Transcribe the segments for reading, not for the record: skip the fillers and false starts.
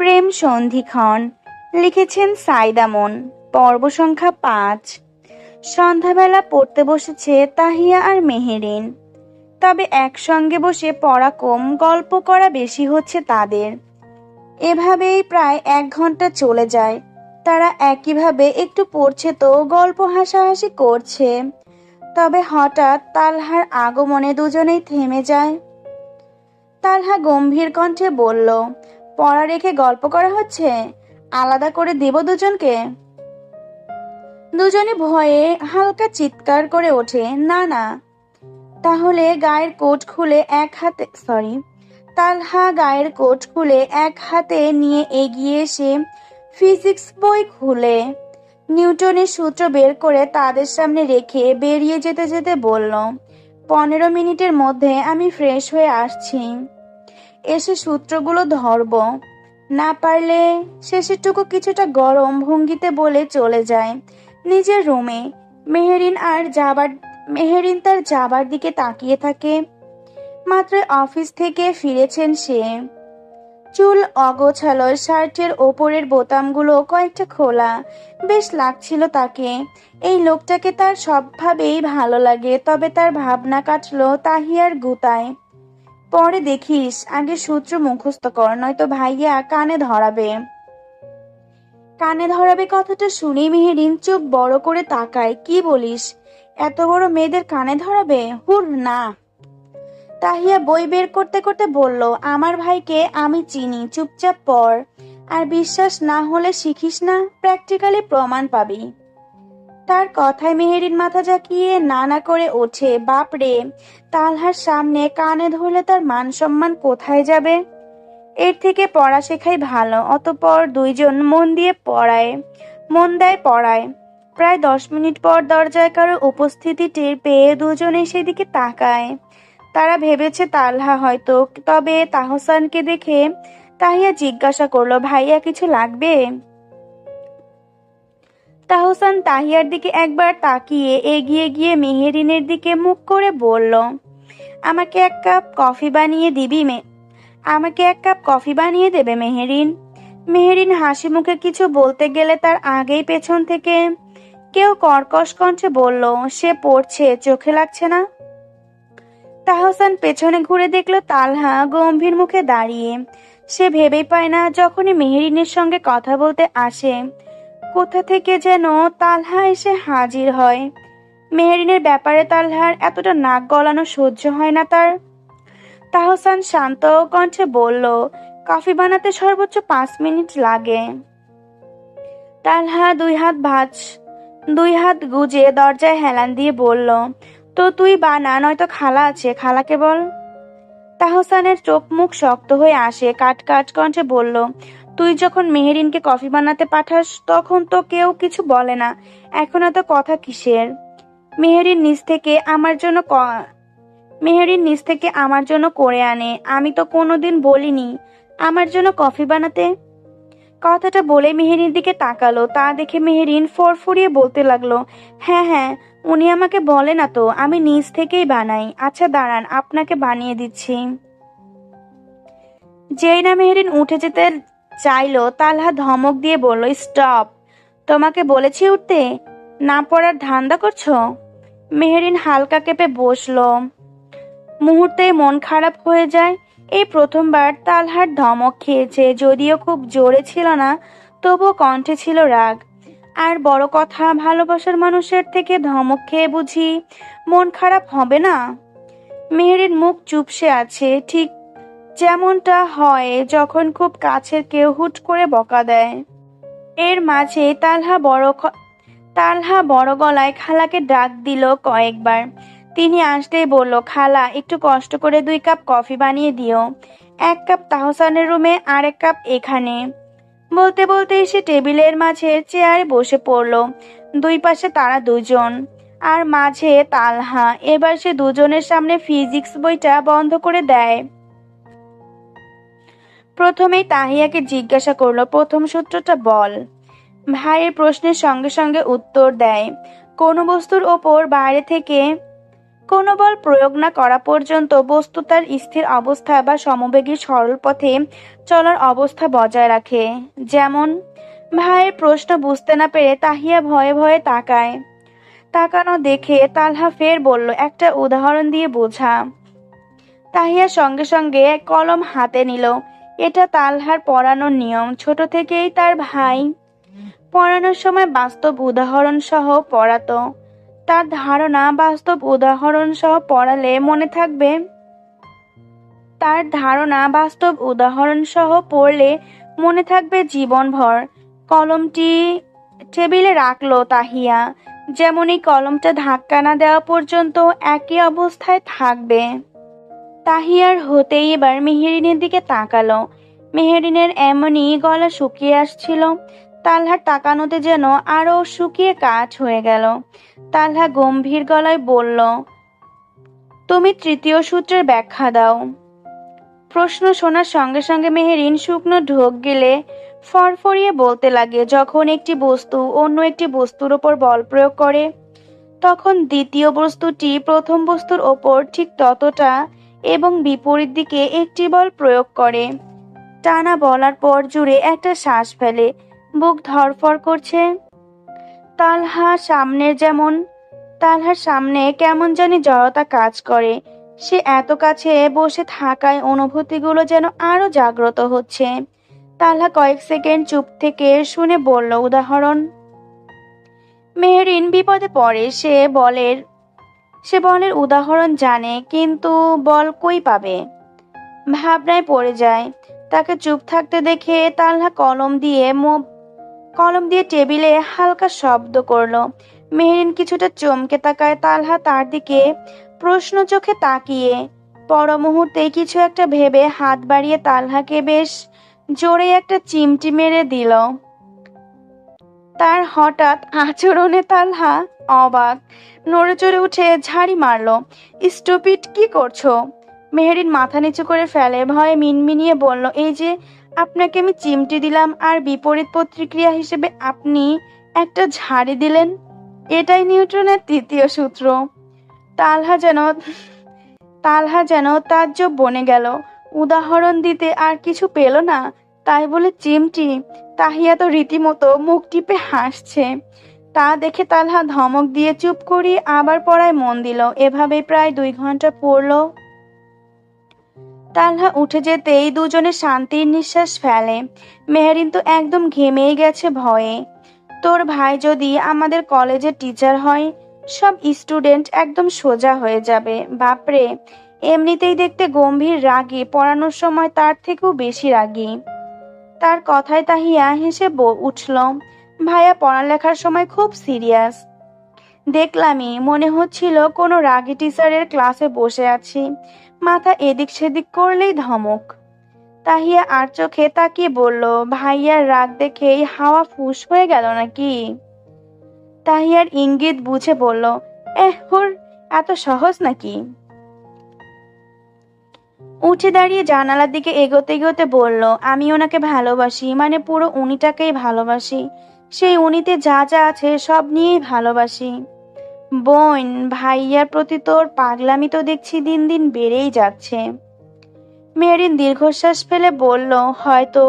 প্রেম সন্ধিক্ষণ। লিখেছেন সাইদামন। পর্ব সংখ্যা ৫। সন্ধ্যাবেলা পড়তে বসেছে তাহিয়া আর মেহেরিন। তবে একসঙ্গে বসে পড়া কম, গল্প করা বেশি হচ্ছে তাদের। এভাবেই প্রায় ১ ঘন্টা চলে যায়। তারা একইভাবে একটু পড়ছে তো গল্প হাসাহাসি করছে। তবে হঠাৎ তালহার আগমনে দুজনেই থেমে যায়। তালহা গম্ভীর কণ্ঠে বলল, পড়া রেখে গল্প করা হচ্ছে? আলাদা করে দেব দুজনকে? দুজনে ভয়ে হালকা চিৎকার করে ওঠে, না না। তাহলে গায়ের কোট খুলে এক হাতে তালহা গায়ের কোট খুলে এক হাতে নিয়ে এগিয়ে এসে ফিজিক্স বই খুলে নিউটনের সূত্র বের করে তাদের সামনে রেখে বেরিয়ে যেতে যেতে বলল, ১৫ মিনিটের মধ্যে আমি ফ্রেশ হয়ে আসছি। এসে সূত্রগুলো ধরব। না পারলে শেষেরটুকু কিছুটা গরম ভঙ্গিতে বলে চলে যায় নিজের রুমে। মেহেরিন তার যাবার দিকে তাকিয়ে থাকে। মাত্র অফিস থেকে ফিরেছেন সে। চুল অগোছালো, শার্টের ওপরের বোতামগুলো কয়েকটা খোলা। বেশ লাগছিল তাকে। এই লোকটাকে তার সবভাবেই ভালো লাগে। তবে তার ভাবনা কাটলো তাহিয়ার গুতায়। পরে দেখিস, আগে সূত্র মুখস্থ কর, নয়তো ভাইয়া কানে ধরাবে। কানে ধরাবে কথাটা শুনেই মেহেরিন চোখ বড় করে তাকায়। কি বলিস? এত বড় মেয়েদের কানে ধরাবে? হুর না। তাহিয়া বই বের করতে করতে বলল, আমার ভাইকে আমি চিনি, চুপচাপ পড়। আর বিশ্বাস না হলে শিখিস না, প্র্যাকটিক্যালি প্রমাণ পাবি। তার কথায় মেহেরিন মাথা ঝাঁকিয়ে না না করে ওঠে। বাপরে, তালহার সামনে কানে ধরলে তার মান সম্মান কোথায় যাবে? এর থেকে পড়া শেখাই ভালো। অতঃপর দুইজন মন দেয় পড়ায়। প্রায় ১০ মিনিট পর দরজায় কারো উপস্থিতি টের পেয়ে দুজনে সেদিকে তাকায়। তারা ভেবেছে তালহা হয়তো। তবে তাহসানকে দেখে তাহিয়া জিজ্ঞাসা করলো, ভাইয়া কিছু লাগবে? তাহসান তাহিয়ার দিকে একবার তাকিয়ে এগিয়ে গিয়ে মেহেরিনের দিকে মুখ করে বলল, আমাকে এক কাপ কফি বানিয়ে দেবে মেহেরিন? মেহেরিন হাসি মুখে কিছু বলতে গেলে তার আগেই পেছন থেকে কেউ কর্কশ কণ্ঠে বলল, সে পড়ছে, চোখে লাগছে না? তাহসান পেছনে ঘুরে দেখলো তালহা গম্ভীর মুখে দাঁড়িয়ে। সে ভেবেই পায় না, যখনই মেহেরিনের সঙ্গে কথা বলতে আসে কোথা থেকে যেন তালহা এসে হাজির হয়। মেহেরিনের ব্যাপারে তালহার এতটা নাক গলানো সহ্য হয় না তার। তাহসান শান্ত কণ্ঠে বলল, কফি বানাতে সর্বোচ্চ ৫ মিনিট লাগে। তালহা দুই হাত গুজে দরজায় হেলান দিয়ে বলল, তো তুই বানা, নয়তো খালা আছে, খালাকে বল। তাহসানের চোখ মুখ শক্ত হয়ে আসে। কাট কণ্ঠে বলল, তুই যখন মেহেরিনকে কফি বানাতে পাঠাস তখন তো কেউ কিছু বলে না, এখন এত কথা কিসের? মেহেরিন নিজ থেকে আমার জন্য করে আনে। আমি তো কোনোদিন বলিনি আমার জন্য কফি বানাতে। কথাটা বলে মেহেরিন দিকে তাকালো। তা দেখে মেহেরিন ফরফরিয়ে বলতে লাগলো, হ্যাঁ, উনি আমাকে বলে না তো, আমি নিজ থেকেই বানাই। আচ্ছা দাঁড়ান, আপনাকে বানিয়ে দিচ্ছি। যেই না মেহেরিন উঠে যেতে চাইলো, তালহা ধমক দিয়ে বলল, স্টপ। তোমাকে বলেছি উঠতে, না পড়ার ধান্দা করছো? মেহেরিন হালকা কেঁপে বসলো। মুহূর্তেই মন খারাপ হয়ে যায়। এই প্রথমবার তালহার ধমক খেয়েছে। যদিও খুব জোরে ছিল না, তবুও কণ্ঠে ছিল রাগ। আর বড় কথা, ভালোবাসার মানুষের থেকে ধমক খেয়ে বুঝি মন খারাপ হবে না? মেহেরিন মুখ চুপসে আছে, ঠিক যেমনটা হয় যখন খুব কাছের কেউ হুট করে বকা দেয়। এর মাঝে তালহা বড় গলায় খালাকে ডাক দিল কয়েকবার। তিনি আসতেই বলল, খালা, একটু কষ্ট করে 2 কাপ কফি বানিয়ে দিও। 1 কাপ তাহসানের রুমে, আর 1 কাপ এখানে। বলতে বলতে এসে টেবিলের মাঝের চেয়ারে বসে পড়ল। দুই পাশে তারা দুজন, আর মাঝে তালহা। এবার সে দুজনের সামনে ফিজিক্স বইটা বন্ধ করে দেয়। প্রথমেই তাহিয়াকে জিজ্ঞাসা করলো, প্রথম সূত্রটা বল। ভাইয়ের প্রশ্নের সঙ্গে সঙ্গে উত্তর দেয়, কোনো বস্তুর ওপর বাইরে থেকে কোনো বল প্রয়োগ না করা পর্যন্ত বস্তু তার স্থির অবস্থা বা সমবেগী সরল পথে চলার অবস্থা বজায় রাখে। যেমন, ভাইয়ের প্রশ্ন বুঝতে না পেরে তাহিয়া ভয়ে ভয়ে তাকায়। তাকানো দেখে তালহা ফের বলল, একটা উদাহরণ দিয়ে বোঝা। তাহিয়া সঙ্গে সঙ্গে কলম হাতে নিল। এটা তালহার পড়ানোর নিয়ম। ছোট থেকেই তার ভাই পড়ানোর সময় বাস্তব উদাহরণ সহ পড়াতো। তার ধারণা, বাস্তব উদাহরণ সহ পড়ালে মনে থাকবে। তার ধারণা বাস্তব উদাহরণ সহ পড়লে মনে থাকবে জীবনভর। কলমটি টেবিলে রাখলো তাহিয়া। যেমন এই কলমটা ধাক্কা না দেওয়া পর্যন্ত একই অবস্থায় থাকবে। তাহিয়ার হতেই এবার মেহেরিনের দিকে তাকালো। মেহেরিনের এমনই গলা শুকিয়ে আসছিল। তালহার তাকানোতে যেন আরো শুকিয়ে কাঠ হয়ে গেল। তালহা গম্ভীর গলায় বলল, তুমি তৃতীয় সূত্রের ব্যাখ্যা দাও। প্রশ্ন শোনার সঙ্গে সঙ্গে মেহেরিন শুকনো ঢোক গেলে ফরফরিয়ে বলতে লাগে, যখন একটি বস্তু অন্য একটি বস্তুর ওপর বল প্রয়োগ করে তখন দ্বিতীয় বস্তুটি প্রথম বস্তুর ওপর ঠিক ততটা এবং বিপরীত দিকে একটি বল প্রয়োগ করে। টানা বলার পর জুড়ে একটা শ্বাস ফেলে। বুক ধড়ফড় করছে। তালহার সামনে কেমন জানি জড়তা কাজ করে। সে এত কাছে বসে থাকায় অনুভূতিগুলো যেন আরো জাগ্রত হচ্ছে। তালহা কয়েক সেকেন্ড চুপ থেকে শুনে বলল, উদাহরণ। মেহরিন বিপদে পড়ে। সে বলের উদাহরণ জানে, কিন্তু বল কই পাবে। ভাবনায় পড়ে যায়। তাকে চুপ থাকতে দেখে তালহা কলম দিয়ে টেবিলে হালকা শব্দ করলো। মেহরিন কিছুটা চমকে তাকায়। তালহা তার দিকে প্রশ্ন চোখে তাকিয়ে পর মুহূর্তে কিছু একটা ভেবে হাত বাড়িয়ে তালহাকে বেশ জোরে একটা চিমটি মেরে দিল। তার হঠাৎ আচরণে তালহা অবাক। নড়ে চড়ে উঠে ঝাড়ি মারল। স্টুপিড, কি করছো? মেহরিন মাথা নিচু করে ফেলে। ভয়ে মিনমিনিয়ে বলল, এই যে আপনাকে আমি চিমটি দিলাম আর বিপরীত প্রতিক্রিয়া হিসেবে আপনি একটা ঝাড়ি দিলেন। এটাই নিউটনের তৃতীয় সূত্র। তালহা যেন তাজ্জব বনে গেল। উদাহরণ দিতে আর কিছু পেল না, তাই বলে চিমটি? তাহিয়া তো রীতিমতো মুখ টিপে হাসছে। তা দেখে তালহা ধমক দিয়ে চুপ করিয়ে আবার পড়ায় মন দিল। এভাবে প্রায় 2 ঘন্টা পড়ল। তালহা উঠে যেতেই দুজনে শান্তির নিঃশ্বাস ফেলে। মেহরিন তো একদম ঘেমেই গেছে ভয়ে। তোর ভাই যদি আমাদের কলেজের টিচার হয়, সব স্টুডেন্ট একদম সোজা হয়ে যাবে। বাপরে, এমনিতেই দেখতে গম্ভীর রাগী, পড়ানোর সময় তার থেকেও বেশি রাগী। তার কথায় তাহিয়া হেসে উঠল। ভাইয়া পড়ালেখার সময় খুব সিরিয়াস। দেখলামই, মনে হচ্ছিল কোনো রাগী টিচারের ক্লাসে বসে আছি। মাথা এদিক সেদিক করলেই ধমক। তাহিয়া আর চোখে তাকিয়ে বলল, ভাইয়ার রাগ দেখেই হাওয়া ফুস হয়ে গেল নাকি? তাহিয়ার ইঙ্গিত বুঝে বলল, হুর, এত সহজ নাকি? উঠে দাঁড়িয়ে জানালার দিকে এগোতে এগোতে বলল, আমি ওনাকে ভালোবাসি, মানে পুরো উনিটাকেই ভালোবাসি। সেই উনিতে যা যা আছে সব নিয়েই ভালোবাসি। বোন, ভাইয়ার প্রতি তোর পাগলামি তো দেখছি দিন দিন বেড়েই যাচ্ছে। মেরিন দীর্ঘশ্বাস ফেলে বলল, হয়তো,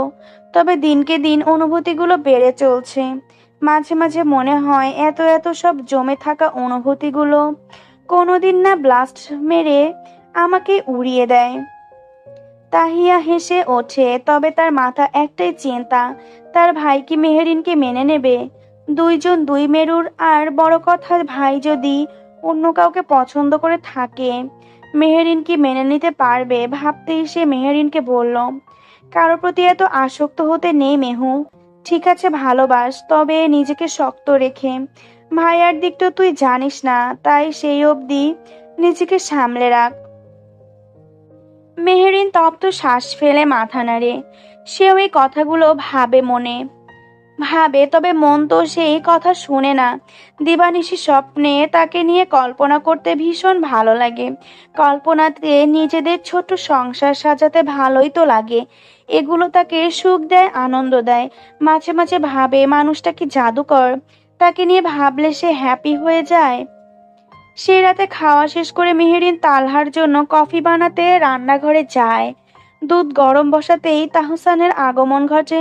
তবে দিনকে দিন অনুভূতিগুলো বেড়ে চলছে। মাঝে মাঝে মনে হয় এত এত সব জমে থাকা অনুভূতিগুলো কোনোদিন না ব্লাস্ট মেরে আমাকে উড়িয়ে দেয়। তাহিয়া হেসে ওঠে। তবে তার মাথা একটাই চিন্তা, তার ভাই কি মেহেরিনকে মেনে নেবে? দুইজন দুই মেরুর। আর বড় কথা, ভাই যদি অন্য কাউকে পছন্দ করে থাকে, মেহেরিন কি মেনে নিতে পারবে? ভাবতেই সে মেহেরিনকে বলল, কারো প্রতি এত আসক্ত হতে নেই মেহু। ঠিক আছে, ভালোবাস, তবে নিজেকে শক্ত রেখে। ভাইয়ার দিকটা তুই জানিস না, তাই সেই অবধি নিজেকে সামলে রাখ। মেহেরিন তপ্ত শ্বাস ফেলে মাথা নাড়ে। সেও এই কথাগুলো ভাবে, তবে মন তো সেই কথা শুনে না। দিবানিশি স্বপ্নে তাকে নিয়ে কল্পনা করতে ভীষণ ভালো লাগে। কল্পনাতে নিজেদের ছোট সংসার সাজাতে ভালোই তো লাগে। এগুলো তাকে সুখ দেয়, আনন্দ দেয়। মাঝে মাঝে ভাবে, মানুষটা কি জাদুকর? তাকে নিয়ে ভাবলে সে হ্যাপি হয়ে যায়। সেই রাতে খাওয়া শেষ করে মেহেরিন তালহার জন্য কফি বানাতে রান্নাঘরে যায়। দুধ গরম বসাতেই তাহসানের আগমন ঘটে।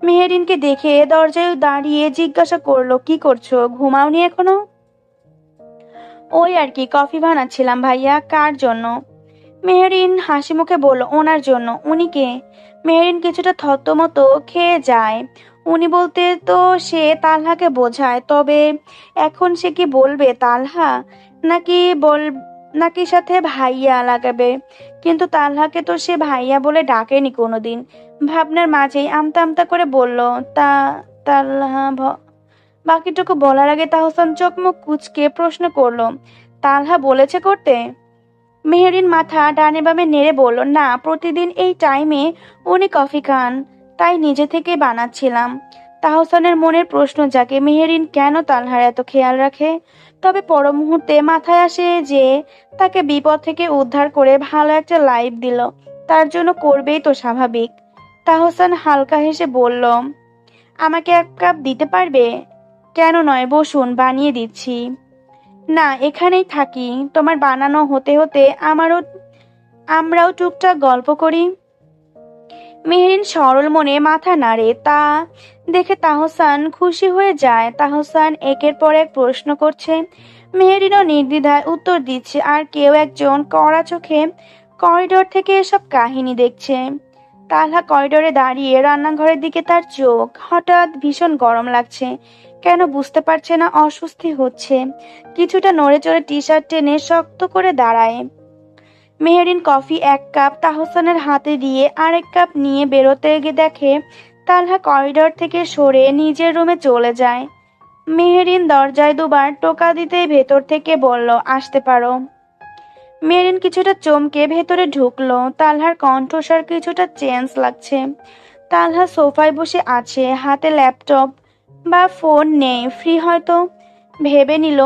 মেহেরিনকে দেখে দরজায় দাঁড়িয়ে জিজ্ঞাসা করলো, কি করছো, ঘুমাওনি এখনো? ওই আর কি, কফি বানাচ্ছিলাম ভাইয়া। কার জন্য? মেহেরিন হাসি মুখে বলল, ওনার জন্য। উনি কে? মেহেরিন কিছুটা থতমত খেয়ে যায়। উনি বলতে তো সে তালহাকে বোঝায়, তবে এখন সে কি বলবে তালহা, নাকি বল নাকি সাথে ভাইয়া লাগাবে? কিন্তু তালহাকে তো সে ভাইয়া বলে ডাকেনি কোনোদিন। ভাবনার মাঝেই আমতা আমতা করে বলল, তা তালহা বাকিটুকু বলার আগে তাহসান চোখ মুখ কুঁচকে প্রশ্ন করলো, তালহা বলেছে করতে? মেহেরিন মাথা ডানে বামে নেড়ে বলল, না, প্রতিদিন এই টাইমে উনি কফি খান, তাই নিজে থেকে বানাচ্ছিলাম। তাহসানের মনের প্রশ্ন জাগে, মেহেরিন কেন তালহার এত খেয়াল রাখে? তবে পর মুহূর্তে মাথায় আসে যে তাকে বিপদ থেকে উদ্ধার করে ভালো একটা লাইফ দিল, তার জন্য করবেই তো স্বাভাবিক। তাহসান হালকা হেসে বলল, আমাকে এক কাপ দিতে পারবে? কেন নয়, বসুন, বানিয়ে দিচ্ছি। না, এখানেই থাকি, তোমার বানানো হতে হতে আমরাও টুকটাক গল্প করি। মেহেরিন সরল মনে মাথা নাড়ে। তা দেখে তাহসান খুশি হয়ে যায়। তাহসান একের পর এক প্রশ্ন করছে, মেহেরিনও নির্দ্বিধায় উত্তর দিচ্ছে, আর কেউ একজন কড়া চোখে করিডোর থেকে এসব কাহিনী দেখছে। তালহা করিডোরে দাঁড়িয়ে, রান্নাঘরের দিকে তার চোখ। হঠাৎ ভীষণ গরম লাগছে, কেন বুঝতে পারছে না, অস্বস্তি হচ্ছে। কিছুটা নড়ে চড়ে টি শার্ট টেনে শক্ত করে দাঁড়ায়। মেহেরিন কফি এক কাপ তাহসানের হাতে দিয়ে আরেক কাপ নিয়ে বেরোতে গিয়ে দেখে তালহা করিডোর থেকে সরে নিজের রুমে চলে যায়। মেহেরিন দরজায় দুবার টোকা দিতেই ভেতর থেকে বলল, আসতে পারো। মেহেরিন কিছুটা চমকে ভেতরে ঢুকলো। তালহার কণ্ঠস্বর কিছুটা চেঞ্জ লাগছে। তালহা সোফায় বসে আছে, হাতে ল্যাপটপ বা ফোন নেই, ফ্রি হয়তো। ভেবে নিল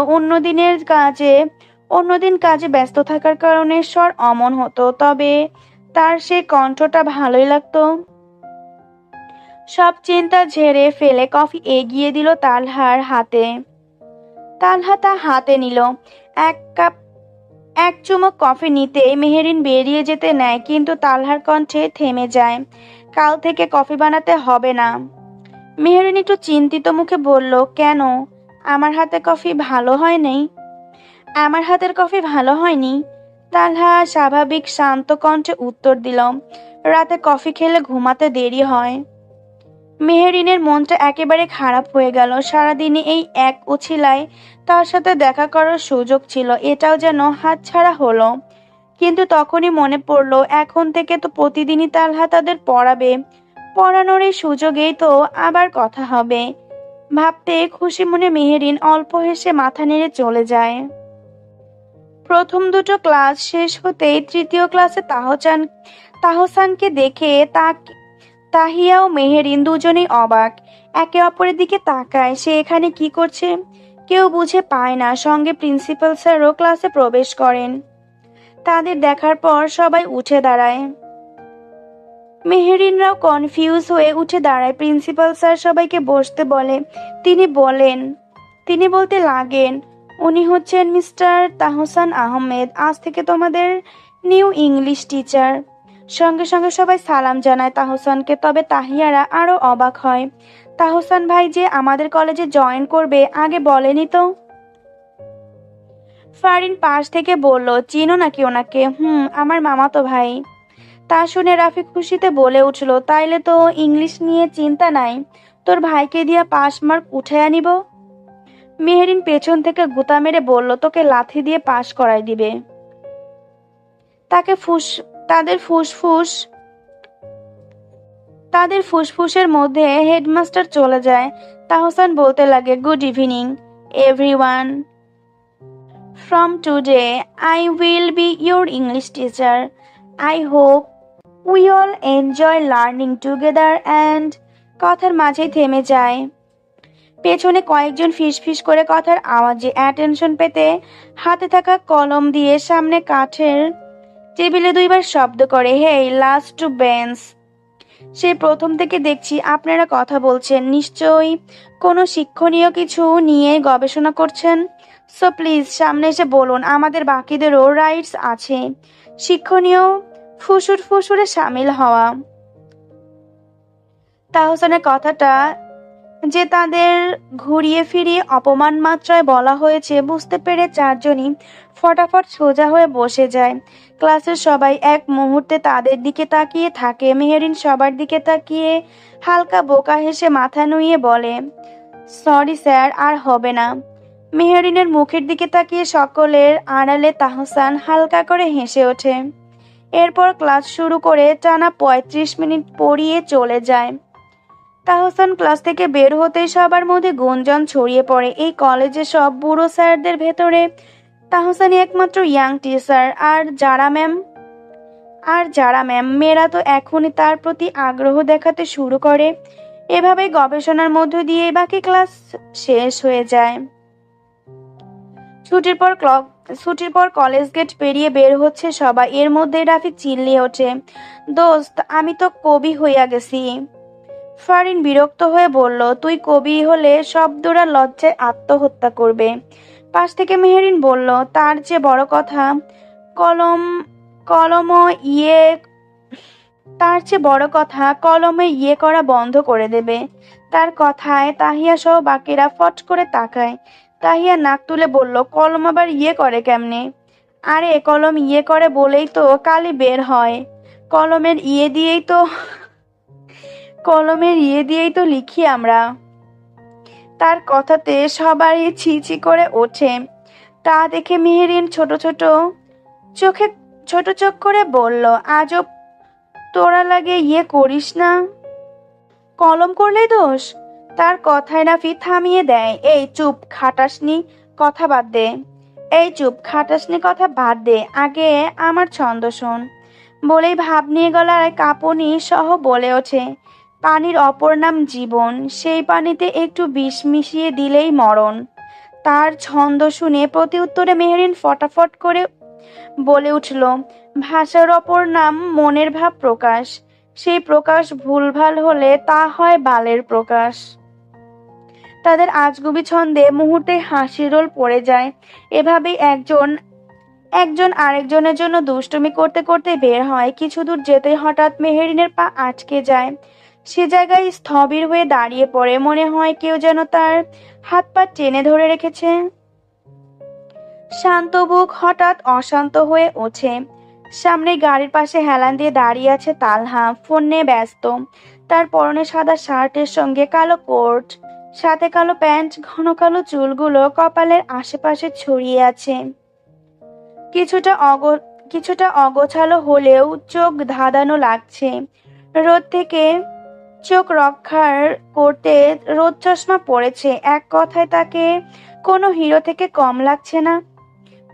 অন্যদিন কাজে ব্যস্ত থাকার কারণে স্বর অমন হতো, তবে তার সে কণ্ঠটা ভালোই লাগতো। সব চিন্তা ঝেড়ে ফেলে কফি এগিয়ে দিল তালহার হাতে। তালহা তা হাতে নিল। এক চুমুক কফি নিতে মেহেরিন বেরিয়ে যেতে নেয়, কিন্তু তালহার কণ্ঠে থেমে যায়, কাল থেকে কফি বানাতে হবে না। মেহেরিন একটু চিন্তিত মুখে বলল, কেন, আমার হাতে কফি ভালো হয়নি? আমার হাতের কফি ভালো হয়নি? তালহা স্বাভাবিক শান্ত কণ্ঠে উত্তর দিল, রাতে কফি খেলে ঘুমাতে দেরি হয়। মেহেরিনের মনটা একেবারে খারাপ হয়ে গেল। সারাদিনে এই এক উছিলায় তার সাথে দেখা করার সুযোগ ছিল, এটাও যেন হাতছাড়া হলো। কিন্তু তখনই মনে পড়ল, এখন থেকে তো প্রতিদিনই তালহা তাদের পড়াবে, পড়ানোর এই সুযোগেই তো আবার কথা হবে। ভাবতে খুশি মনে মেহেরিন অল্প হেসে মাথা নেড়ে চলে যায়। প্রথম দুটো ক্লাস শেষ হতেই তৃতীয় ক্লাসে তাহসানকে দেখে তাহিয়া ও মেহেরিন দুজনেই অবাক, একে অপরের দিকে তাকায়। সে এখানে কি করছে কেউ বুঝে পায় না। সঙ্গে প্রিন্সিপাল স্যারও ক্লাসে প্রবেশ করেন। তাদের দেখার পর সবাই উঠে দাঁড়ায়। মেহেরিনরাও কনফিউজ হয়ে উঠে দাঁড়ায়। প্রিন্সিপাল স্যার সবাইকে বসতে বলে। তিনি বলতে লাগেন, উনি হচ্ছেন মিস্টার তাহসান আহমেদ, আজ থেকে তোমাদের নিউ ইংলিশ টিচার। সঙ্গে সঙ্গে সবাই সালাম জানায় তাহসানকে। তবে তাহিয়ারা আরো অবাক হয়, তাহসান ভাই যে আমাদের কলেজে জয়েন করবে আগে বলেনি তো। ফারিন পাশ থেকে বলল, চিনো নাকি ওনাকে? আমার মামাতো ভাই। তা শুনে রাফি খুশিতে বলে উঠল, তাইলে তো ইংলিশ নিয়ে চিন্তা নাই, তোর ভাইকে দিয়া পাস মার্ক উঠে আনিব। মেহেরিন পেছন থেকে গুতা মেরে বলল, তোকে লাথি দিয়ে পাস করাই দিবে। তাদের ফুসফুসের মধ্যে হেডমাস্টার চলে যায়। তাহসান বলতে লাগে, good evening everyone, from today I will be your English teacher. I hope we all enjoy learning together and. কথার মাঝেই থেমে যায়। পেছনে কয়েকজন ফিসফিস করে কথার আওয়াজে অ্যাটেনশন পেতে হাতে থাকা কলম দিয়ে সামনে কাঠের টেবিলে দুইবার শব্দ করে, হেই লাস্ট টু বেঞ্চ। সে প্রথম থেকে দেখছি আপনারা কথা বলছেন, নিশ্চয়ই কোনো শিক্ষণীয় কিছু নিয়ে গবেষণা করছেন। সো প্লিজ সামনে এসে বলুন, আমাদের বাকিদেরও রাইটস আছে শিক্ষণীয় ফুসুর ফুসুরে সামিল হওয়া। তাহসানের কথাটা যে তাদের ঘুরিয়ে ফিরিয়ে অপমান মাত্রায় বলা হয়েছে বুঝতে পেরে চারজনই ফটাফট সোজা হয়ে বসে যায়। ক্লাসের সবাই এক মুহূর্তে তাদের দিকে তাকিয়ে থাকে। মেহেরিন সবার দিকে তাকিয়ে হালকা বোকা হেসে মাথা নুইয়ে বলে, সরি স্যার, আর হবে না। মেহেরিনের মুখের দিকে তাকিয়ে সকলের আড়ালে তাহসান হালকা করে হেসে ওঠে। এরপর ক্লাস শুরু করে টানা ৩৫ মিনিট পড়িয়ে চলে যায়। তাহসান ক্লাস থেকে বের হতেই সবার মধ্যে গুঞ্জন ছড়িয়ে পড়ে, এই কলেজে সব বুড়ো স্যারদের ভেতরে তাহসানই একমাত্র ইয়াং টিচার। আর যারা ম্যাম মেয়েরা তো এখনই তার প্রতি আগ্রহ দেখাতে শুরু করে। এভাবে গবেষণার মধ্য দিয়ে বাকি ক্লাস শেষ হয়ে যায়। ছুটির পর কলেজ গেট পেরিয়ে বের হচ্ছে সবাই। এর মধ্যে রাফি চিল্লিয়ে ওঠে, দোস্ত, আমি তো কবি হইয়া গেছি। ফারিন বিরক্ত হয়ে বলল, তুই কবি হলে শব্দরা লজ্জায় আত্মহত্যা করবে। পাশ থেকে মেহেরিন বলল, তার চেয়ে বড় কথা কলম কলম ইয়ে তার চেয়ে বড় কথা কলমে ইয়ে করা বন্ধ করে দেবে। তার কথায় তাহিয়া সহ বাকিরা ফট করে তাকায়। তাহিয়া নাক তুলে বলল, কলম আবার ইয়ে করে কেমনে? আরে কলম ইয়ে করে বলেই তো কালি বের হয়। কলমের ইয়ে দিয়েই তো কলমের ইয়ে দিয়েই তো লিখি আমরা। তার কথাতে সবারই ছি ছি করে ওঠে। তা দেখে মেহেরিন ছোট চোখ করে বলল, আজব, তোরা লাগে ইয়ে করিস না, কলম করলেই দোষ। তার কথায় রাফি থামিয়ে দেয়, এই চুপ, খাটাসনি কথা বাদ দে। আগে আমার ছন্দ শোন। বলেই ভাব নিয়ে গলায় কাঁপুনি সহ বলে ওঠে, পানির অপর নাম জীবন, সেই পানিতে একটু বিষ মিশিয়ে দিলেই মরণ। তার ছন্দ শুনে প্রতি উত্তরে মেহেরিন ফটাফট করে বলে উঠল, ভাষার অপর নাম মনের ভাব প্রকাশ, সেই প্রকাশ ভুলভাল হলে তা হয় বালের প্রকাশ। তাদের আজগুবি ছন্দে মুহূর্তে হাসির রোল পড়ে যায়। এভাবেই একজন একজন আরেকজনের জন্য দুষ্টুমি করতে করতে বের হয়। কিছু দূর যেতে হঠাৎ মেহেরিনের পা আটকে যায়। সে জায়গায় স্থবির হয়ে দাঁড়িয়ে পড়ে। মনে হয় কেউ যেন তার হাত পা টেনে ধরে রেখেছে। শান্ত বুক হঠাৎ অশান্ত হয়ে ওঠে। সামনে গাড়ির পাশে হেলান দিয়ে দাঁড়িয়ে আছে তালহা, ফোন নিয়ে ব্যস্ত। তার পরনে সাদা শার্টের সঙ্গে কালো কোট, সাথে কালো প্যান্ট, ঘন কালো চুলগুলো কপালের আশেপাশে ছড়িয়ে আছে। কিছুটা অগোছালো হলেও চোখ ধাঁধানো লাগছে। রোদ থেকে চোখ রক্ষার করতে রোদ চশমা পড়েছে। এক কথায় তাকে কোনো হিরো থেকে কম লাগছে না।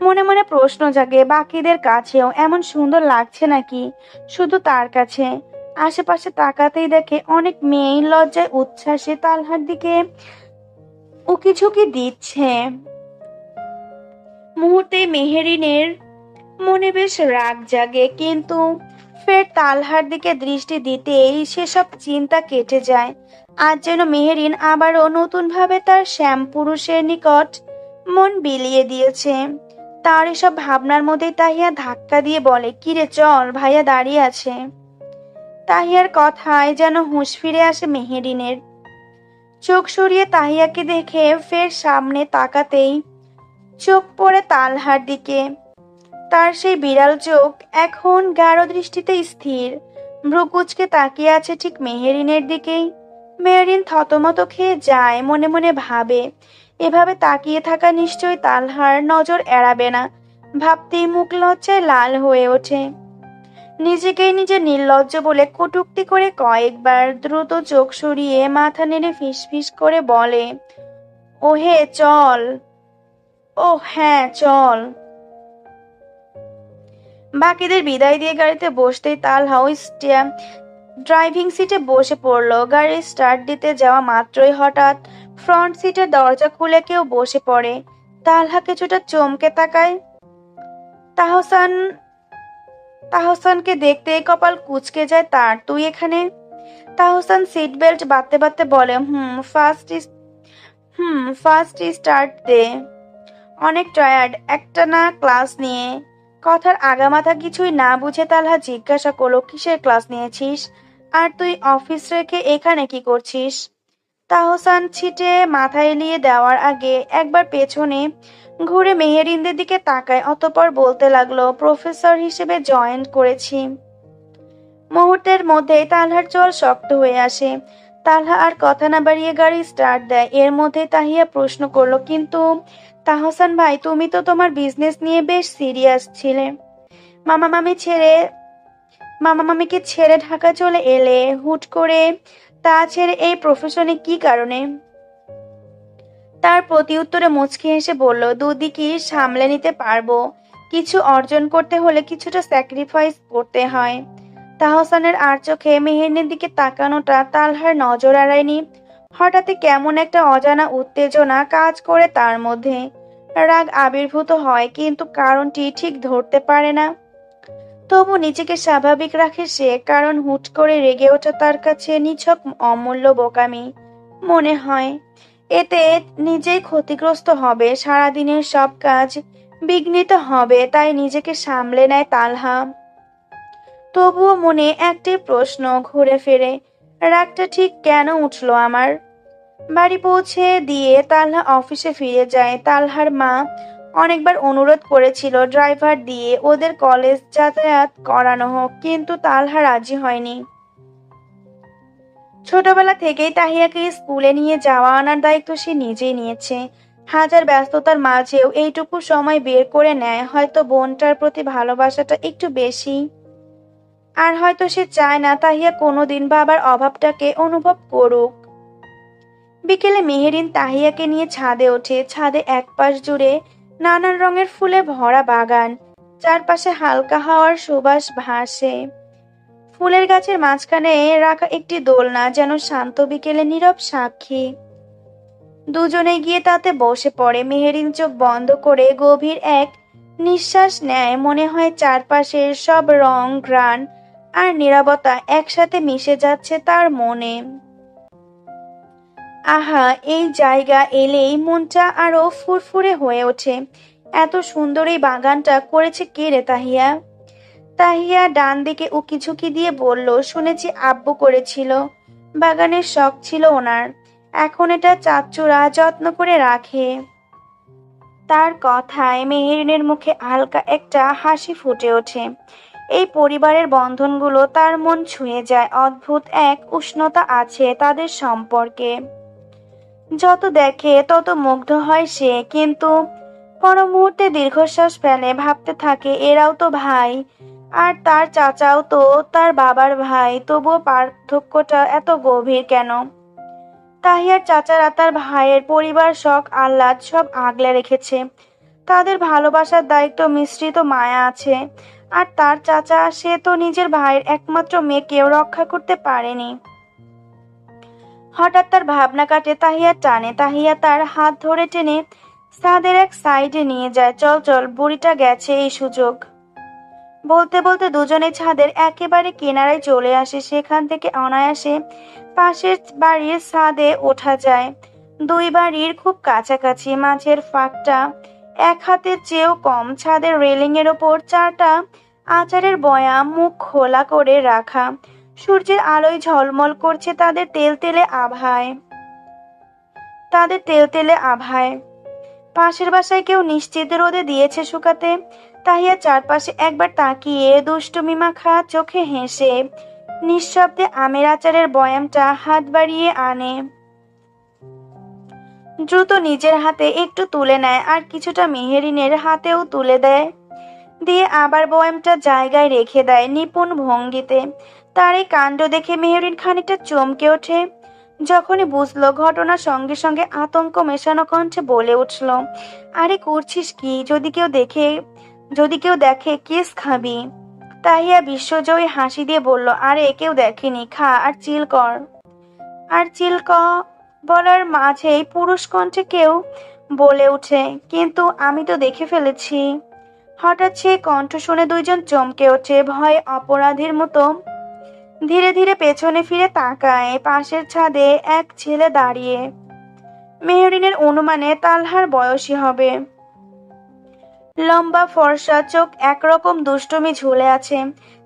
মনে মনে প্রশ্ন জাগে, বাকিদের কাছেও এমন সুন্দর লাগছে নাকি শুধু তার কাছে? আশেপাশে তাকাতেই দেখে অনেক মেয়েই লজ্জায় উচ্ছ্বাসে তালহার দিকে উকিঝুঁকি দিচ্ছে। মুহূর্তে মেহেরিনের মনে বেশ রাগ জাগে, কিন্তু ফের তালহার দিকে দৃষ্টি দিতেই সেসব চিন্তা কেটে যায়। আজ যেন মেহেরিন আবারও নতুনভাবে তার শ্যাম পুরুষের নিকট মন বিলিয়ে দিয়েছে। তার এসব ভাবনার মধ্যেই তাহিয়া ধাক্কা দিয়ে বলে, কিরে চল, ভাইয়া দাঁড়িয়ে আছে। তাহিয়ার কথায় যেন হুঁশ ফিরে আসে মেহেরিনের। চোখ সরিয়ে তাহিয়াকে দেখে ফের সামনে তাকাতেই চোখ পড়ে তালহার দিকে। তার সেই বিড়াল চোখ এখন গাঢ় দৃষ্টিতে স্থির, ভ্রু কুঁচকে তাকিয়ে আছে ঠিক মেহেরিনের দিকেই। মেহেরিন থতমত খেয়ে যায়, মনে মনে ভাবে, এভাবে তাকিয়ে থাকা নিশ্চয়ই তালহার নজর এড়াবে না। ভাবতেই মুখ লজ্জায় লাল হয়ে ওঠে। নিজেকেই নিজে নির্লজ্জ বলে কটূক্তি করে কয়েকবার দ্রুত চোখ সরিয়ে মাথা নেড়ে ফিসফিস করে বলে, ওহে চল, ও হ্যাঁ চল। বাকিদের বিদায় দিয়ে গাড়িতে বসতেই তালহাও ড্রাইভিং সিটে বসে পড়লো। গাড়ি স্টার্ট দিতে যাওয়া মাত্রই হঠাৎ ফ্রন্ট সিটের দরজা খুলে কেউ বসে পড়ে। তালহা কিছুটা চমকে তাকায়। তাহসানকে দেখতে কপাল কুঁচকে যায় তার। তুই এখানে? তাহসান সিট বেল্ট বাঁধতে বাঁধতে বলে, ফার্স্ট স্টার্ট দে। অনেক টায়ার্ড একটা না ক্লাস নিয়ে। কথার আগামাথা কিছুই না বুঝে তালহা জিজ্ঞাসা করলো, কিসের ক্লাস নিয়েছিস? আর তুই অফিস রেখে এখানে কি করছিস? তাহসান ছিটে মাথা এলিয়ে দেওয়ার আগে একবার পেছনে ঘুরে মেহেরিনদের দিকে তাকায়, অতঃপর বলতে লাগলো, প্রফেসর হিসেবে জয়েন করেছি। মুহূর্তের মধ্যেই তালহার চোয়াল শক্ত হয়ে আসে। তালহা আর কথা না বাড়িয়ে গাড়ি স্টার্ট দেয়। এর মধ্যে তাহিয়া প্রশ্ন করলো, কিন্তু তাহসান ভাই, তুমি তো তোমার বিজনেস নিয়ে বেশ সিরিয়াস ছিলে। মামা মামি ছেড়ে মামা মামিকে ছেড়ে ঢাকা চলে এলে হুট করে। তা ছেড়ে এই প্রফেশনে কি কারণে? তার প্রতি উত্তরে মুচকি হেসে বলল, দুদিকই সামলে নিতে পারবো। কিছু অর্জন করতে হলে কিছুটা স্যাক্রিফাইস করতে হয়। তাহসানের আর চোখে মেহেরিনের দিকে তাকানোটা তালহার নজর এড়ায়নি। হঠাৎই কেমন একটা অজানা উত্তেজনা কাজ করে তার মধ্যে। রাগ আবির্ভূত হয়, কিন্তু কারণটি ঠিক ধরতে পারে না। তবু নিজেকে স্বাভাবিক রাখে সে, কারণ হুট করে রেগে ওঠা তার কাছে নিছক অমূল্য বোকামি মনে হয়। এতে নিজেই ক্ষতিগ্রস্ত হবে, সারাদিনের সব কাজ বিঘ্নিত হবে। তাই নিজেকে সামলে নেয় তালহা। তবুও মনে একটি প্রশ্ন ঘুরে ফেরে, রাগটা ঠিক কেন উঠলো আমার? বাড়ি পৌঁছে দিয়ে তালহা অফিসে ফিরে যায়। তালহার মা অনেকবার অনুরোধ করেছিল ড্রাইভার দিয়ে ওদের কলেজ যাতায়াত করানো হোক, কিন্তু তালহা রাজি হয়নি। ছোটবেলা থেকেই তাহিয়াকে স্কুলে নিয়ে যাওয়া আনার দায়িত্ব সে নিজেই নিয়েছে। হাজার ব্যস্ততার মাঝেও এইটুকু সময় বের করে নেয়। হয়তো বোনটার প্রতি ভালোবাসাটা একটু বেশি। আর হয়তো সে চায় না তাহিয়া কোনোদিন বাবার অভাবটাকে অনুভব করুক। বিকেলে মেহেরিন তাহিয়াকে নিয়ে ছাদে ওঠে। ছাদে একপাশ জুড়ে নানান রঙের ফুলে ভরা বাগান, চারপাশে হালকা হাওয়ার সুবাস ভাসে। ফুলের গাছের মাঝখানে রাখা একটি দোলনা যেন শান্ত বিকেলে নীরব সাক্ষী। দুজনে গিয়ে তাতে বসে পড়ে। মেহেরিন চোখ বন্ধ করে গভীর এক নিঃশ্বাস নেয়। মনে হয় চারপাশের সব রং, ঘ্রাণ আর নীরবতা একসাথে মিশে যাচ্ছে তার মনে। আহা, এই জায়গা এলেই মনটা আরো ফুরফুরে হয়ে ওঠে। এত সুন্দর এই বাগানটা করেছে কে রে তাহিয়া? তাহিয়া ডান দিকে উকি ঝুঁকি দিয়ে বলল, শুনেছি আব্বু করেছিল। বাগানের শখ ছিল ওনার। এখন এটা চাচ্চুরা যত্ন করে রাখে। তার কথায় মেহেরিনের মুখে হালকা একটা হাসি ফুটে ওঠে। এই পরিবারের বন্ধনগুলো তার মন ছুঁয়ে যায়। অদ্ভুত এক উষ্ণতা আছে তাদের সম্পর্কে। যত দেখে তত মুগ্ধ হয় সে, কিন্তু পর মুহূর্তে দীর্ঘশ্বাস ফেলে। ভাবতে থাকে, এরাও তো ভাই, আর তার চাচাও তো তার বাবার ভাই, তবুও পার্থক্যটা এত গভীর কেন? তাহিয়ার চাচারা তার ভাইয়ের পরিবার, শখ আহ্লাদ সব আগলে রেখেছে। তাদের ভালোবাসার দায়িত্ব মিশ্রিত মায়া আছে। আর তার চাচা, সে তো নিজের ভাইয়ের একমাত্র মেয়েকেও রক্ষা করতে পারেনি। হঠাৎ তার ভাবনা কাটে তাহিয়ার টানে। তাহিয়া তার হাত ধরে টেনে ছাদের এক সাইডে নিয়ে যায়। চল চল, বুড়িটা গেছে এই সুযোগ। বলতে বলতে দুজনে ছাদের একেবারে কিনারায় চলে আসে। সেখান থেকে অনায়াসে পাশের বাড়ির ছাদে ওঠা যায়। দুই বাড়ির খুব কাছাকাছি। মাঝের ফাঁকটা এক হাতের চেয়েও কম। ছাদের রেলিং এর ওপর চারটা আচারের বয়াম মুখ খোলা করে রাখা। সূর্যের আলোয় ঝলমল করছে তাদের তেলতেলে আভায়। পাশের বাসায় কেউ নিশ্চিত রোদে দিয়েছে শুকাতে। তাহিয়া চারপাশে একবার তাকিয়ে দুষ্টুমি মাখা চোখে হেসে নিঃশব্দে আমের আচারের বয়ামটা হাত বাড়িয়ে আনে। দ্রুত নিজের হাতে একটু তুলে নেয়, আর কিছুটা মেহেরিনের হাতেও তুলে দেয়। দিয়ে আবার বয়ামটা জায়গায় রেখে দেয় নিপুণ ভঙ্গিতে। তার এই কাণ্ড দেখে মেহেরিন খানিকটা চমকে ওঠে। যখনই বুঝলো ঘটনা, সঙ্গে সঙ্গে আতঙ্ক মেশানো কণ্ঠে বলে উঠল, আরে করছিস কি? যদি কেউ দেখে কিস খাবি? তাহিয়া বিশ্বজয়ী হাসি দিয়ে বলল, আরে কেউ দেখেনি, খা আর চিল কর। আর চিল ক বলার মাঝেই পুরুষ কণ্ঠে কেউ বলে ওঠে, কিন্তু আমি তো দেখে ফেলেছি। হঠাৎ সে কণ্ঠ শুনে দুইজন চমকে ওঠে, ভয়ে অপরাধীর মতো ধীরে ধীরে পেছনে ফিরে তাকায়। পাশের ছাদে এক ছেলে দাঁড়িয়ে। মেহরিনের অনুমানে তালহার বয়সী হবে। লম্বা ফর্সা চোখ একরকম দুষ্টুমি ঝুলে আছে।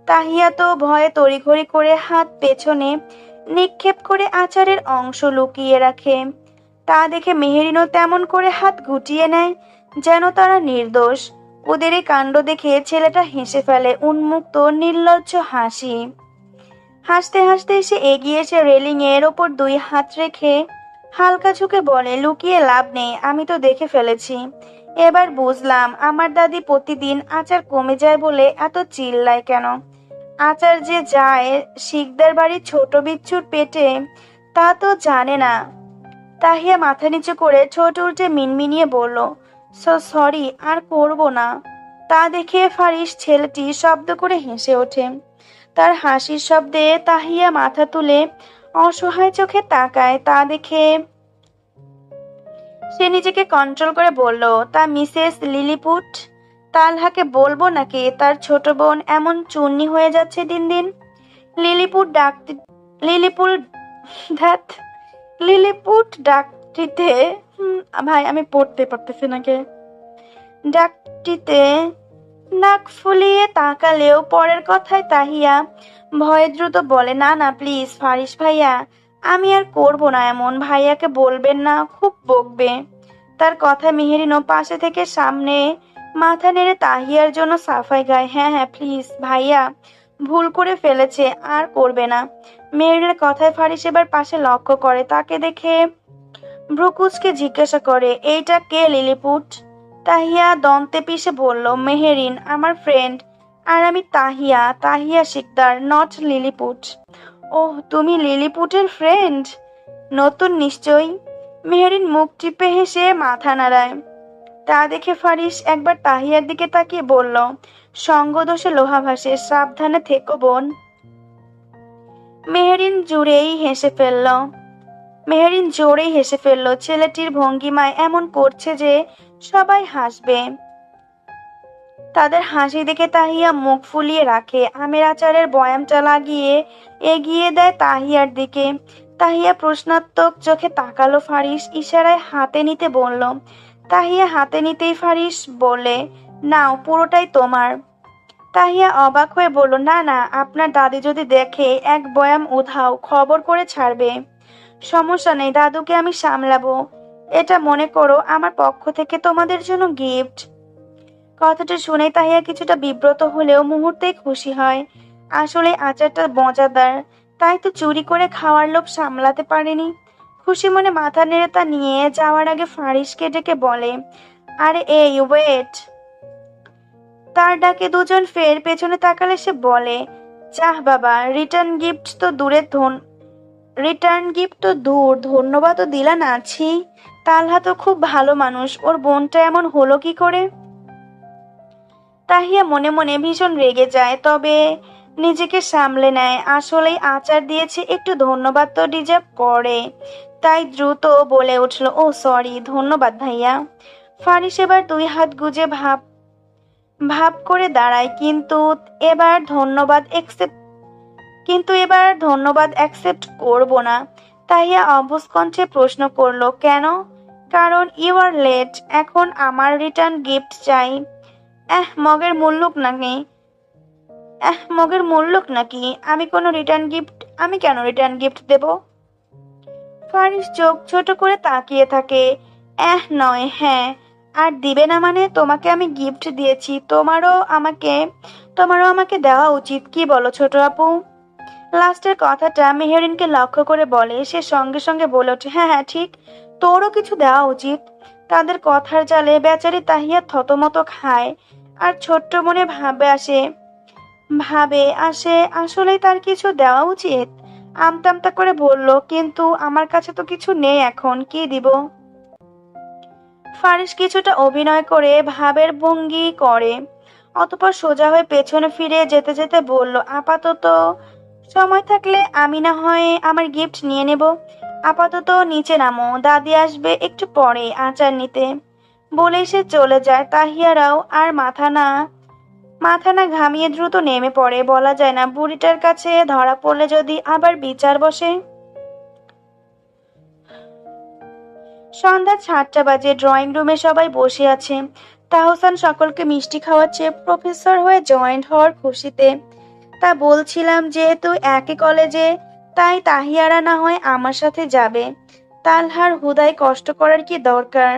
তাহিয়া তো ভয়ে তড়িঘড়ি করে হাত পেছনে নিক্ষেপ করে আচারের অংশ লুকিয়ে রাখে। তা দেখে মেহেরিনও তেমন করে হাত গুটিয়ে নেয়, যেন তারা নির্দোষ। ওদের এই কাণ্ড দেখে ছেলেটা হেসে ফেলে উন্মুক্ত নির্লজ্জ হাসি। হাসতে হাসতে সে এগিয়ে এসে রেলিং এর ওপর দুই হাত রেখে হালকা ঝুঁকে বলে, লুকিয়ে লাভ নেই, আমি তো দেখে ফেলেছি। এবার বুঝলাম আমার দাদি প্রতিদিন আচার কমে যায় বলে এত চিল্লায় কেন। আচার যে যায় শিকদার বাড়ির ছোট বিচ্ছুর পেটে, তা তো জানে না। তাহিয়া মাথা নিচু করে ঠোঁট উল্টে মিনমিনিয়ে বলল, সরি, আর করব না। তা দেখে ফারিস ছেলেটি শব্দ করে হেসে ওঠে। তার হাসির শব্দে তাহিয়া মাথা তুলে অসহায় চোখে তাকায়। তা দেখে সে নিজেকে কন্ট্রোল করে বলল, তা মিসেস লিলিপুট, তালহাকে বলবো নাকি তার ছোট বোন এমন চুন্নি হয়ে যাচ্ছে দিন দিন? লিলিপুট ডাকতে লিলিপুট ধ্যাত লিলিপুট ডাকটিতে ভাই আমি পড়তে পারতেছি নাকি, ডাকটিতে নাক ফুলিয়ে তাকালেও পরের কথায় তাহিয়া ভয়ে দ্রুত বলে, না না প্লিজ ফারিস ভাইয়া, আমি আর করব না এমন, ভাইয়াকে বলবেন না, খুব বকবে। তার কথা মেহেরিনও পাশে থেকে সামনে মাথা নেড়ে তাহিয়ার জন্য সাফাই গায়, হ্যাঁ হ্যাঁ প্লিজ ভাইয়া, ভুল করে ফেলেছে, আর করবে না। মেহেরিনের কথায় ফারিস এবার পাশে লক্ষ্য করে, তাকে দেখে ভ্রুকুচকে জিজ্ঞাসা করে, এইটা কে লিলিপুট? তাহিয়া দন্তে পিষে বলল, মেহেরিন, আমার ফ্রেন্ড। আর আমি তাহিয়া, তাহিয়া শিকদার, নট লিলিপুট। ওহ, তুমি লিলিপুটের ফ্রেন্ড? নতুন নিশ্চয়ই। মেহেরিন মুখ টিপে হেসে মাথা নাড়ায়। তা দেখে ফারিস একবার তাহিয়ার দিকে তাকিয়ে বলল, সঙ্গদোষে লোহা ভাসে, সাবধানে থেকো বোন। মেহেরিন জোরেই হেসে ফেলল। ছেলেটির ভঙ্গিমায় এমন করছে যে সবাই হাসবে। তাদের হাসি দেখে তাহিয়া মুখ ফুলিয়ে রাখে। আমের আচারের বয়ামটা লাগিয়ে এগিয়ে দেয় তাহিয়ার দিকে। তাহিয়া প্রশ্নাত্মক চোখে তাকালো। ফারিস ইশারায় হাতে নিতে বলল। তাহিয়া হাতে নিতেই ফারিস বলে, নাও, পুরোটাই তোমার। তাহিয়া অবাক হয়ে বলল, না না, আপনার দাদি যদি দেখে এক বয়াম উধাও, খবর করে ছাড়বে। সমস্যা নেই, দাদুকে আমি সামলাবো। এটা মনে করো আমার পক্ষ থেকে তোমাদের জন্য গিফট। কথাটা শুনে তাহিয়া কিছুটা বিব্রত হলেও মুহূর্তেই খুশি হয়। আসলে আচারটা মজাদার, তাই তো চুরি করে খাওয়ার লোভ সামলাতে পারেনি। খুশি মনে মাথা নেড়ে তা নিয়ে যাওয়ার আগে ফারিসকে ডেকে বলে, আরে এই ওয়েট। তার ডাকে দুজন ফের পেছনে তাকালে সে বলে, যাহ বাবা, রিটার্ন গিফট তো দূর, ধন্যবাদও দিলা না। ছি, তালহা তো খুব ভালো মানুষ, ওর বোনটা এমন হলো কি করে? তাহিয়া মনে মনে ভীষণ রেগে যায়, তবে নিজেকে সামলে নেয়। আসলেই আচার দিয়েছে, একটু ধন্যবাদ তো ডিজার্ভ করে। তাই দ্রুত বলে উঠল, ও সরি, ধন্যবাদ ভাইয়া। ফারিস এবার দুই হাত গুজে ভাব করে দাঁড়ায়, এবার ধন্যবাদ অ্যাকসেপ্ট করব না। তাহিয়া অবুঝ কণ্ঠে প্রশ্ন করলো, কেন? কারণ ইউ আর লেট, এখন আমার রিটার্ন গিফট চাই। মগের মুল্লুক নাকি? আমি কেন রিটার্ন গিফট দেব? ফারিস চোখ ছোট করে তাকিয়ে থাকে। নয়, হ্যাঁ। আর দিবে না মানে? তোমাকে আমি গিফট দিয়েছি, তোমারও আমাকে দেওয়া উচিত, কি বলো ছোট আপু? লাস্টের কথাটা মেহেরিনকে লক্ষ্য করে বলে। সে সঙ্গে সঙ্গে বলে ওঠে, হ্যাঁ হ্যাঁ ঠিক, তোরও কিছু দেওয়া উচিত। তাদের কথার জালে বেচারি তাহিয়া থতমত খায়, আর ছোট্ট মনে ভাবে আসে আসলেই তার কিছু দেওয়া উচিত। আমতামতা করে বলল, কিন্তু আমার কাছে তো কিছু নেই, এখন কি দিব? ফারিস কিছুটা অভিনয় করে ভাবের ভঙ্গি করে, অতঃপর সোজা হয়ে পেছনে ফিরে যেতে যেতে বলল, আপাতত সময় থাকলে আমি না হয় আমার গিফট নিয়ে নেব। আপাতত নিচে নামো, দাদি আসবে একটু পরে আচার নিতে। বলেই সে চলে যায়। তাহিয়ারাও আর মাথা না ঘামিয়ে দ্রুত নেমে পড়ে। বলা যায় না, বুড়িটার কাছে ধরা পড়লে যদি আবার বিচার বসে। সন্ধ্যা 7টা বাজে। ড্রয়িং রুমে সবাই বসে আছে। তাহসান সকলকে মিষ্টি খাওয়াচ্ছে প্রফেসর হয়ে জয়েন্ট হওয়ার খুশিতে। তা বলছিলাম যেহেতু একই কলেজে, তাই তাহিয়ারা না হয় আমার সাথে যাবে। তালহার হুদায় কষ্ট করার কি দরকার?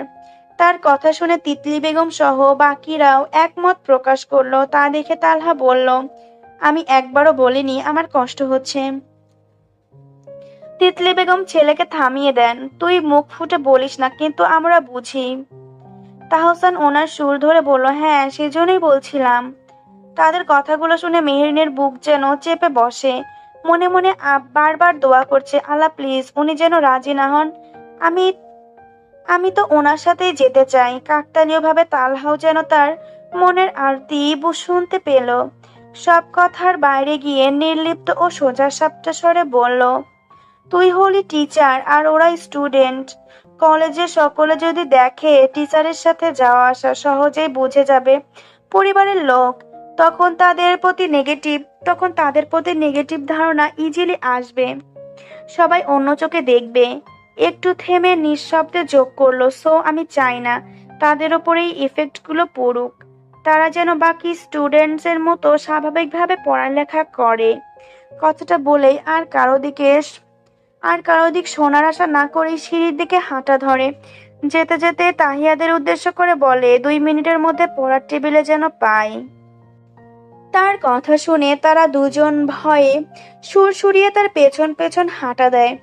তার কথা শুনে তিতলি বেগম সহ বাকিরাও একমত প্রকাশ করলো। তা দেখে তালহা বলল, আমি একবারও বলিনি আমার কষ্ট হচ্ছে। তিতলি বেগম ছেলেকে থামিয়ে দেন, তুই মুখ ফুটে বলিস না, কিন্তু আমরা বুঝি। তাহসান ওনার সুর ধরে বলল, হ্যাঁ সেজন্যই বলছিলাম। তাদের কথাগুলো শুনে মেহেরিনের বুক যেন চেপে বসে। মনে মনে বারবার দোয়া করছে, আল্লাহ প্লিজ উনি যেন রাজি না হন। আমি আমি তো ওনার সাথেই যেতে চাই। কাকতালীয়ভাবে তালহাও যেন তার মনের আরতি শুনতে পেল। সব কথার বাইরে গিয়ে নির্লিপ্ত ও সোজা সাপটা স্বরে বলল, তুই হলি টিচার আর ওরা স্টুডেন্ট। কলেজে সকলে যদি দেখে টিচারের সাথে যাওয়া আসা, সহজেই বুঝে যাবে পরিবারের লোক। তখন তাদের প্রতি নেগেটিভ ধারণা ইজিলি আসবে। সবাই অন্য চোখে দেখবে। একটু থেমে নিঃশব্দে যোগ করলো, সো আমি চাই না তাদের ওপর এই ইফেক্টগুলো পড়ুক। তারা যেন বাকি স্টুডেন্টসের মতো স্বাভাবিকভাবে পড়ালেখা করে। কথাটা বলেই আর কারো দিক শোনার আশা না করেই সিঁড়ির দিকে হাঁটা ধরে। যেতে যেতে তাহিয়াদের উদ্দেশ্য করে বলে, 2 মিনিটের মধ্যে পড়ার টেবিলে যেন পাই। তার কথা শুনে তারা দুজন ভয়ে সুরসুরিয়ে তার পেছন পেছন হাঁটা দেয়।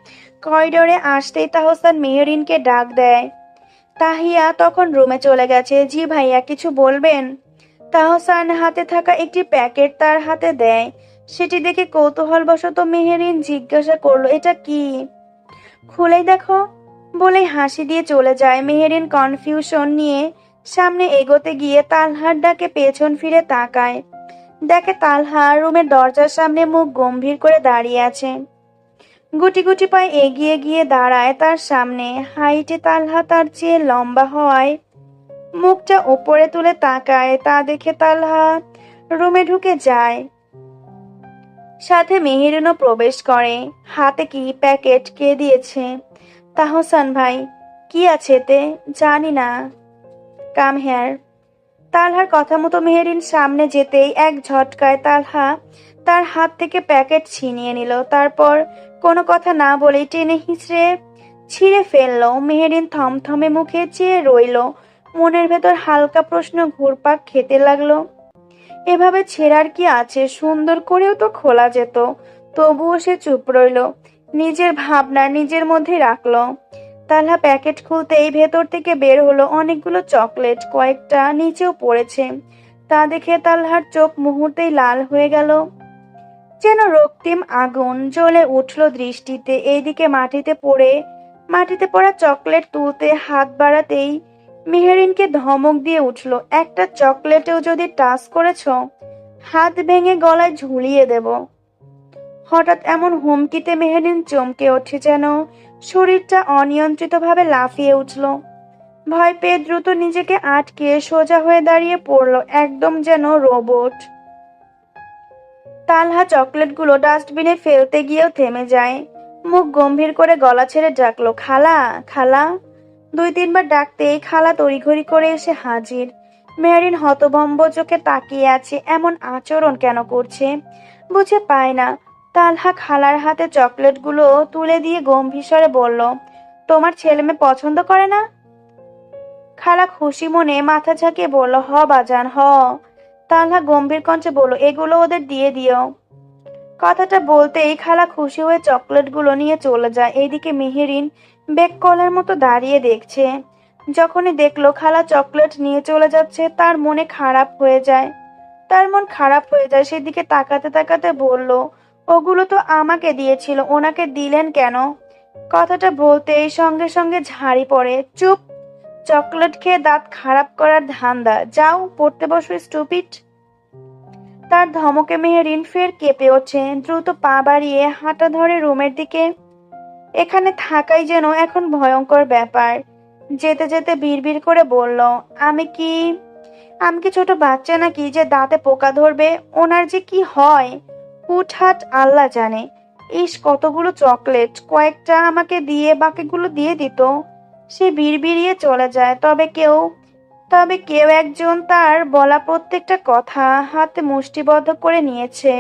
করিডোরে আসতেই তাহসান মেহরিনকে ডাক দেয়। তাহিয়া তখন রুমে চলে গেছে। জি ভাইয়া, কিছু বলবেন? তাহসান হাতে থাকা একটি প্যাকেট তার হাতে দেয়। সেটি দেখে কৌতূহলবশত মেহেরিন জিজ্ঞাসা করলো, এটা কি? খুলেই দেখো বলেই হাসি দিয়ে চলে যায়। মেহেরিন কনফিউশন নিয়ে সামনে এগোতে গিয়ে তালহার ডাকে পেছন ফিরে তাকায়। দেখে তালহা রুমের দরজার সামনে মুখ গম্ভীর করে দাঁড়িয়ে আছে। গুটি গুটি পায়ে এগিয়ে গিয়ে দাঁড়ায় তার সামনে। হাইটে তালহা তার চেয়ে লম্বা হওয়ায় মুখটা উপরে তুলে তাকায়। তা দেখে তালহা রুমে ঢুকে যায়। সাথে মেহেরিনও প্রবেশ করে। হাতে কি প্যাকেট, কে দিয়েছে? তাহসান ভাই। কি আছে এতে? জানি না। Come here. তালহার কথা মতো মেহেরিন সামনে যেতেই এক ঝটকায় তালহা তার হাত থেকে প্যাকেট ছিনিয়ে নিল। তারপর কোনো কথা না বলেই টেনে হিঁচড়ে ছিঁড়ে ফেললো। মেহেরিন থমথমে মুখে চেয়ে রইল। মনের ভেতর হালকা প্রশ্ন ঘুরপাক খেতে লাগলো, এভাবে ছেঁড়ার কি আছে? সুন্দর করেও তো খোলা যেত। তবুও সে চুপ রইল, নিজের ভাবনা নিজের মধ্যে রাখলো। তালহা প্যাকেট খুলতেই ভেতর থেকে বের হলো অনেকগুলো চকলেট, কয়েকটা নিচেও পড়েছে। তা দেখে তালহার চোখ মুহূর্তেই লাল হয়ে গেল। যেন রক্তিম আগুন জ্বলে উঠল দৃষ্টিতে। এইদিকে মাটিতে পড়া চকলেট তুলতে হাত বাড়াতেই মেহেরিনকে ধমক দিয়ে উঠল, একটা চকলেটেও যদি টাচ করেছ, হাত ভেঙে গলায় ঝুলিয়ে দেব। হঠাৎ এমন হুমকিতে মেহেরিন চমকে ওঠে, যেন শরীরটা অনিয়ন্ত্রিতভাবে লাফিয়ে উঠল। ভয় পেয়ে দ্রুত নিজেকে আটকে সোজা হয়ে দাঁড়িয়ে পড়ল, একদম যেন রোবট। তালহা চকলেটগুলো ডাস্টবিনে ফেলতে গিয়েও থেমে যায়। মুখ গম্ভীর করে গলা ছেড়ে ডাকলো, খালা খালা। 2-3 বার ডাকতেই খালা তড়িঘড়ি করে এসে হাজির। মেরিন হতভম্ব চোখে তাকিয়ে আছে। এমন আচরণ কেন করছে বুঝে পায় না। তালহা খালার হাতে চকলেটগুলো তুলে দিয়ে গম্ভীর স্বরে বলল, তোমার ছেলে মেয়ে পছন্দ করে না? খালা খুশি মনে মাথা ঝাঁকিয়ে বলল, হ বাজান হ। তালহা গম্ভীর কণ্ঠে বলল, এগুলো ওদের দিয়ে দিও। কথাটা বলতেই খালা খুশি হয়ে চকলেটগুলো নিয়ে চলে যায়। এইদিকে মেহেরিন বেককলার মতো দাঁড়িয়ে দেখছে। যখনই দেখলো খালা চকলেট নিয়ে চলে যাচ্ছে, তার মন খারাপ হয়ে যায়। সেদিকে তাকাতে তাকাতে বলল, ওগুলো তো আমাকে দিয়েছিল, ওনাকে দিলেন কেন? কথাটা বলতেই সঙ্গে সঙ্গে ঝাড়ি পড়ে, চুপ, চকলেট খেয়ে দাঁত খারাপ করার ধান্দা, যাও পড়তে বসো স্টুপিড। তার ধমকে মেহেরিন ফের কেঁপে ওঠে। দ্রুত পা বাড়িয়ে হাঁটা ধরে রুমের দিকে। এখানে থাকাই যেন এখন ভয়ঙ্কর ব্যাপার। যেতে যেতে বিড়বিড় করে বলল, আমি কি ছোট বাচ্চা নাকি যে দাঁতে পোকা ধরবে? ওনার যে কি হয় হুটহাট আল্লাহ জানে। ইস, কতগুলো চকলেট, কয়েকটা আমাকে দিয়ে বাকিগুলো দিয়ে দিত। সে বিড়বিড়িয়ে চলে যায়। তবে কেউ তবে কেউ একজন তার বলা প্রত্যেকটা কথা হাতে মুষ্টিবদ্ধ করে নিয়েছে।